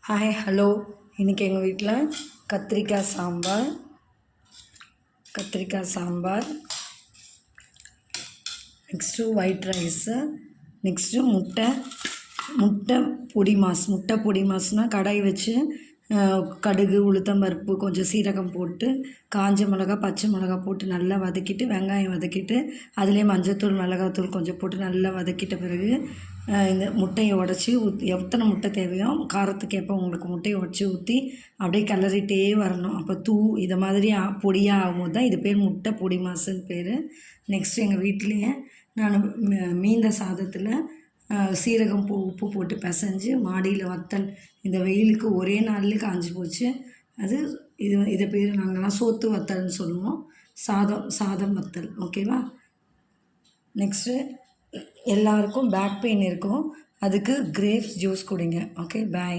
Hi hello. இன்றைக்கி எங்கள் வீட்டில் கத்திரிக்காய் sambar, next white rice, next முட்டை பொடி மாஸ்னால் கடாய் வச்சு கடுகு, உளுத்தம்பருப்பு, கொஞ்சம் சீரகம் போட்டு, காஞ்ச மிளகா, பச்சை மிளகா போட்டு நல்லா வதக்கிட்டு, வெங்காயம் வதக்கிட்டு, அதிலே மஞ்சத்தூள், மிளகாத்தூள் கொஞ்சம் போட்டு நல்லா வதக்கிட்ட பிறகு இந்த முட்டையை உடச்சி எத்தனை முட்டை தேவையோ காரத்துக்கு ஏற்ப உங்களுக்கு முட்டையை உடச்சி ஊற்றி அப்படியே கிளறிட்டே வரணும். அப்போ இதை மாதிரி பொடியாக ஆகும்போது தான் இது பேர் முட்டை பொடி மாசுன்னு பேர். நெக்ஸ்ட்டு எங்கள் வீட்லேயே நான் மீந்த சாதத்தில் சீரகம் உப்பு போட்டு பிசைஞ்சு மாடியில் வத்தல், இந்த வெயிலுக்கு ஒரே நாள்லேயே காஞ்சி போச்சு. இதை பேர் நாங்கள்லாம் சோத்து வத்தல்னு சொல்லுவோம். சாதம் வத்தல். ஓகேவா? நெக்ஸ்ட்டு எல்லாருக்கும் பேக் பெயின் இருக்கும், அதுக்கு கிரேப்ஸ் ஜூஸ் குடிங்க. ஓகே, பாய்.